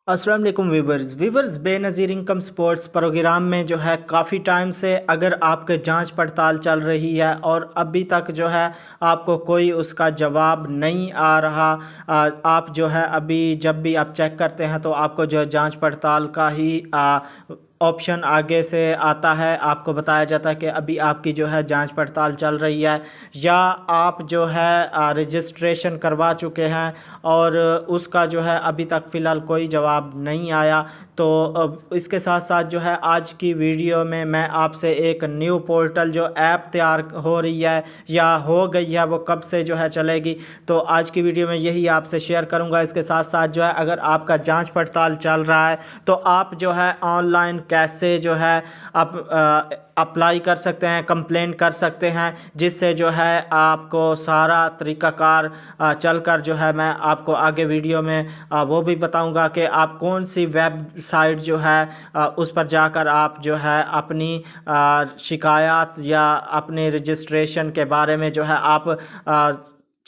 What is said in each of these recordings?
अस्सलाम वालेकुम viewers Benazir income support programme में जो है काफ़ी टाइम से अगर आपके जांच पड़ताल चल रही है और अभी तक जो है आपको कोई उसका जवाब नहीं आ रहा। आप जो है अभी जब भी आप चेक करते हैं तो आपको जो है जांच पड़ताल का ही ऑप्शन आगे से आता है। आपको बताया जाता है कि अभी आपकी जो है जांच पड़ताल चल रही है, या आप जो है रजिस्ट्रेशन करवा चुके हैं और उसका जो है अभी तक फ़िलहाल कोई जवाब नहीं आया। तो इसके साथ साथ जो है आज की वीडियो में मैं आपसे एक न्यू पोर्टल जो ऐप तैयार हो रही है या हो गई है, वो कब से जो है चलेगी, तो आज की वीडियो में यही आपसे शेयर करूंगा। इसके साथ साथ जो है अगर आपका जांच पड़ताल चल रहा है तो आप जो है ऑनलाइन कैसे जो है आप अप्लाई कर सकते हैं, कंप्लेन कर सकते हैं, जिससे जो है आपको सारा तरीक़ाकार चलकर जो है मैं आपको आगे वीडियो में वो भी बताऊंगा कि आप कौन सी वेबसाइट जो है उस पर जाकर आप जो है अपनी शिकायत या अपने रजिस्ट्रेशन के बारे में जो है आप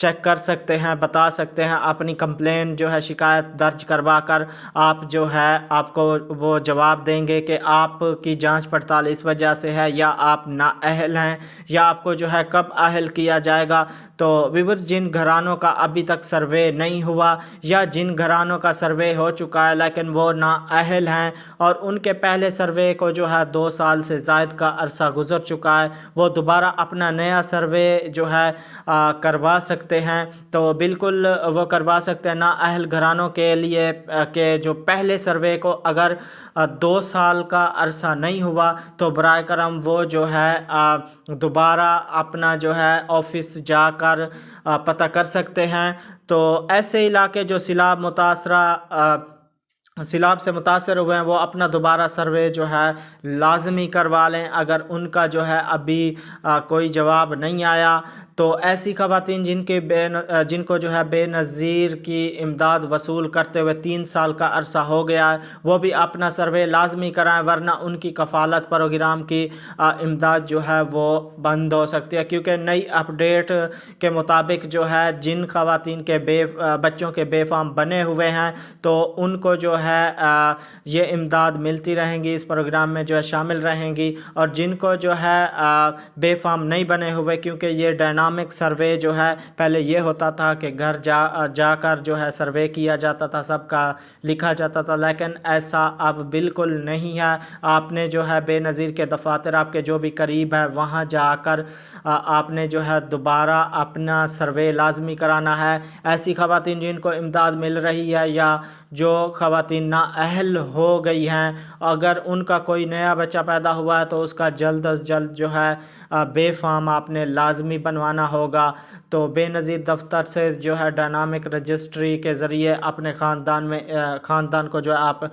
चेक कर सकते हैं, बता सकते हैं, अपनी कंप्लेन जो है शिकायत दर्ज करवा कर आप जो है आपको वो जवाब देंगे कि आपकी जांच पड़ताल इस वजह से है, या आप नाअहल हैं, या आपको जो है कब अहल किया जाएगा। तो व्यूअर्स, जिन घरानों का अभी तक सर्वे नहीं हुआ या जिन घरानों का सर्वे हो चुका है लेकिन वो नाअहल हैं और उनके पहले सर्वे को जो है 2 साल से ज़ायद का अरसा गुज़र चुका है, वो दोबारा अपना नया सर्वे जो है करवा सकते हैं। तो बिल्कुल वो करवा सकते हैं। नाअहल घरानों के लिए के जो पहले सर्वे को अगर 2 साल का अरसा नहीं हुआ तो बराए करम वो जो है दोबारा अपना जो है ऑफिस जाकर पता कर सकते हैं। तो ऐसे इलाके जो सैलाब से मुतासर हुए हैं वो अपना दोबारा सर्वे जो है लाजमी करवा लें अगर उनका जो है अभी कोई जवाब नहीं आया। तो ऐसी ख़वातीन जिनको जो है बेनज़ीर की इमदाद वसूल करते हुए 3 साल का अरसा हो गया है, वो भी अपना सर्वे लाजमी कराएं, वरना उनकी कफ़ालत प्रोग्राम की इमदाद जो है वो बंद हो सकती है। क्योंकि नई अपडेट के मुताबिक जो है जिन ख़वातीन के बच्चों के बेफाम बने हुए हैं तो उनको जो है ये इमदाद मिलती रहेंगी, इस प्रोग्राम में जो है शामिल रहेंगी। और जिनको जो है बेफाम नहीं बने हुए, क्योंकि ये डायनामिक सर्वे जो है पहले ये होता था कि घर जाकर जो है सर्वे किया जाता था, सबका लिखा जाता था, लेकिन ऐसा अब बिल्कुल नहीं है। आपने जो है बेनज़ीर के दफातर आपके जो भी करीब है वहाँ जाकर आपने जो है दोबारा अपना सर्वे लाजमी कराना है। ऐसी ख़वातीन जिनको इमदाद मिल रही है या जो ख़वातीन नाअहल हो गई हैं, अगर उनका कोई नया बच्चा पैदा हुआ है तो उसका जल्द अज जल्द जो है बेफाम आपने लाजमी बनवाना होगा। तो बेनज़ीर दफ्तर से जो है डायनामिक रजिस्ट्री के ज़रिए अपने ख़ानदान को जो है आप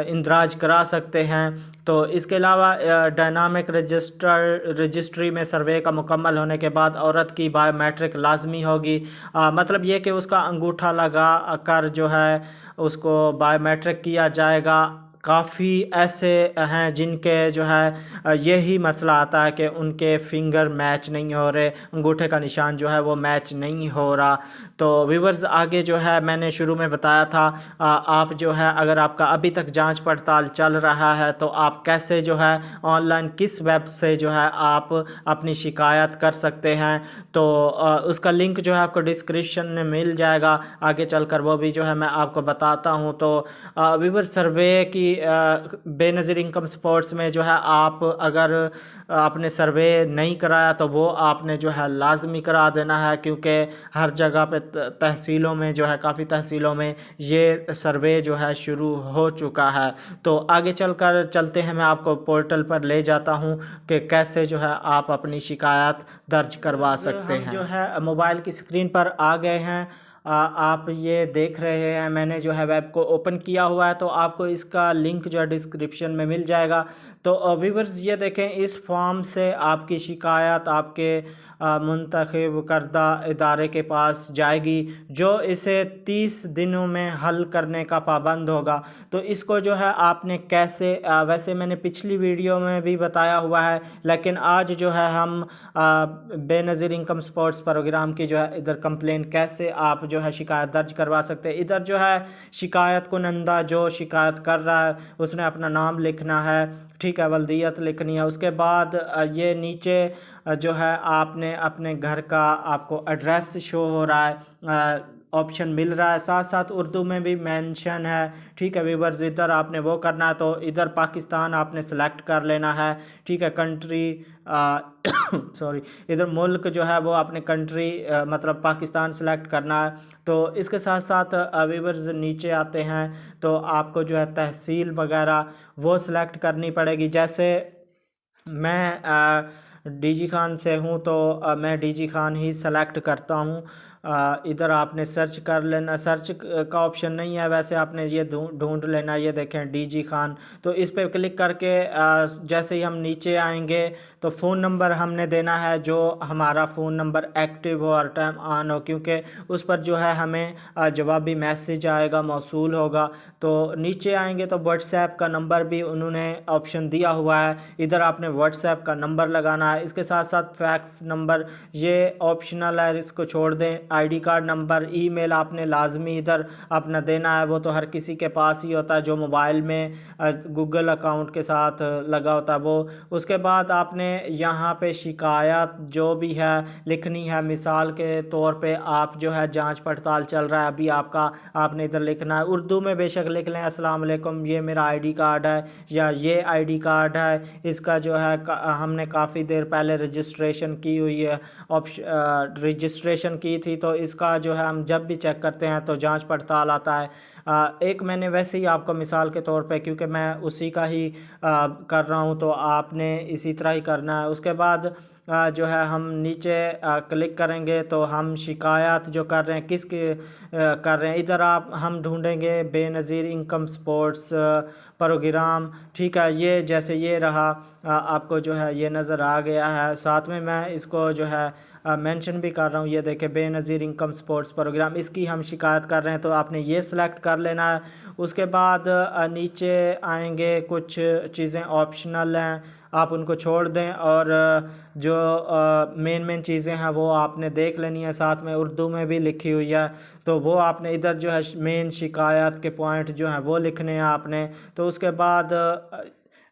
इंदराज करा सकते हैं। तो इसके अलावा डायनामिक रजिस्ट्री में सर्वे का मुकम्मल होने के बाद औरत की बायोमेट्रिक लाजमी होगी। मतलब ये कि उसका अंगूठा लगा कर जो है उसको बायोमेट्रिक किया जाएगा। काफ़ी ऐसे हैं जिनके जो है यही मसला आता है कि उनके फिंगर मैच नहीं हो रहे, अंगूठे का निशान जो है वो मैच नहीं हो रहा। तो व्यूअर्स, आगे जो है मैंने शुरू में बताया था, आप जो है अगर आपका अभी तक जांच पड़ताल चल रहा है तो आप कैसे जो है ऑनलाइन किस वेब से जो है आप अपनी शिकायत कर सकते हैं। तो उसका लिंक जो है आपको डिस्क्रिप्शन में मिल जाएगा, आगे चलकर वो भी जो है मैं आपको बताता हूँ। तो व्यूअर्स, सर्वे की बेनज़ीर इनकम स्पोर्ट्स में जो है आप अगर आपने सर्वे नहीं कराया तो वो आपने जो है लाजमी करा देना है, क्योंकि हर जगह पे तहसीलों में जो है काफ़ी तहसीलों में ये सर्वे जो है शुरू हो चुका है। तो आगे चलते हैं, मैं आपको पोर्टल पर ले जाता हूँ कि कैसे जो है आप अपनी शिकायत दर्ज करवा सकते हैं। जो है मोबाइल की स्क्रीन पर आ गए हैं, आप ये देख रहे हैं, मैंने जो है वेब को ओपन किया हुआ है, तो आपको इसका लिंक जो है डिस्क्रिप्शन में मिल जाएगा। तो व्यूअर्स, ये देखें, इस फॉर्म से आपकी शिकायत आपके मुंतखब करदा इदारे के पास जाएगी, जो इसे 30 दिनों में हल करने का पाबंद होगा। तो इसको जो है आपने कैसे वैसे मैंने पिछली वीडियो में भी बताया हुआ है, लेकिन आज जो है हम बेनज़ीर इनकम सपोर्ट्स प्रोग्राम की जो है इधर कंप्लेन कैसे आप जो है शिकायत दर्ज करवा सकते हैं। इधर जो है शिकायत कुनंदा जो शिकायत कर रहा है उसने अपना नाम लिखना है, ठीक है, वल्दियत लिखनी है। उसके बाद ये नीचे जो है आपने अपने घर का आपको एड्रेस शो हो रहा है, ऑप्शन मिल रहा है, साथ साथ उर्दू में भी मेंशन है, ठीक है व्यूअर्स। इधर आपने वो करना है, तो इधर पाकिस्तान आपने सेलेक्ट कर लेना है, ठीक है। कंट्री सॉरी, इधर मुल्क जो है वो आपने कंट्री मतलब पाकिस्तान सेलेक्ट करना है। तो इसके साथ साथ व्यूअर्स नीचे आते हैं तो आपको जो है तहसील वगैरह वो सिलेक्ट करनी पड़ेगी। जैसे मैं डीजी खान से हूँ तो मैं डीजी खान ही सेलेक्ट करता हूँ। इधर आपने सर्च कर लेना, सर्च का ऑप्शन नहीं है वैसे, आपने ये ढूंढ लेना। ये देखें डीजी खान, तो इस पर क्लिक करके जैसे ही हम नीचे आएंगे तो फ़ोन नंबर हमने देना है जो हमारा फ़ोन नंबर एक्टिव हो, हर टाइम ऑन हो, क्योंकि उस पर जो है हमें जवाबी मैसेज आएगा, मौसूल होगा। तो नीचे आएंगे तो व्हाट्सएप का नंबर भी उन्होंने ऑप्शन दिया हुआ है, इधर आपने व्हाट्सएप का नंबर लगाना है। इसके साथ साथ फैक्स नंबर ये ऑप्शनल है, इसको छोड़ दें। आईडी कार्ड नंबर, ईमेल आपने लाजमी इधर अपना देना है, वो तो हर किसी के पास ही होता है जो मोबाइल में गूगल अकाउंट के साथ लगा होता है वो। उसके बाद आपने यहाँ पे शिकायत जो भी है लिखनी है। मिसाल के तौर पे आप जो है जांच पड़ताल चल रहा है अभी आपका, आपने इधर लिखना है, उर्दू में बेशक लिख लें अस्सलाम वालेकुम, ये मेरा आईडी कार्ड है या ये आईडी कार्ड है, इसका जो है हमने काफ़ी देर पहले रजिस्ट्रेशन की हुई है, रजिस्ट्रेशन की थी, तो इसका जो है हम जब भी चेक करते हैं तो जांच पड़ताल आता है। एक मैंने वैसे ही आपको मिसाल के तौर पे, क्योंकि मैं उसी का ही कर रहा हूँ, तो आपने इसी तरह ही करना है। उसके बाद जो है हम नीचे क्लिक करेंगे तो हम शिकायत जो कर रहे हैं किसके कर रहे हैं, इधर हम ढूंढेंगे बेनज़ीर इनकम सपोर्ट्स प्रोग्राम, ठीक है। ये जैसे ये रहा आपको जो है ये नज़र आ गया है, साथ में मैं इसको जो है मेंशन भी कर रहा हूँ। ये देखें बेनज़ीर इनकम सपोर्ट्स प्रोग्राम, इसकी हम शिकायत कर रहे हैं, तो आपने ये सिलेक्ट कर लेना है। उसके बाद नीचे आएंगे, कुछ चीज़ें ऑप्शनल हैं, आप उनको छोड़ दें, और जो मेन चीज़ें हैं वो आपने देख लेनी है, साथ में उर्दू में भी लिखी हुई है, तो वो आपने इधर जो है मेन शिकायत के पॉइंट जो हैं वो लिखने हैं आपने। तो उसके बाद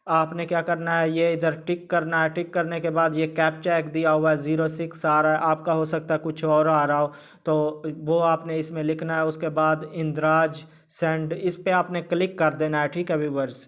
आपने क्या करना है, ये इधर टिक करना है। टिक करने के बाद ये कैप्चा एक दिया हुआ है 06 आ रहा है, आपका हो सकता है कुछ और आ रहा हो, तो वो आपने इसमें लिखना है। उसके बाद इंदराज सेंड, इस पे आपने क्लिक कर देना है, ठीक है व्यूवर्स।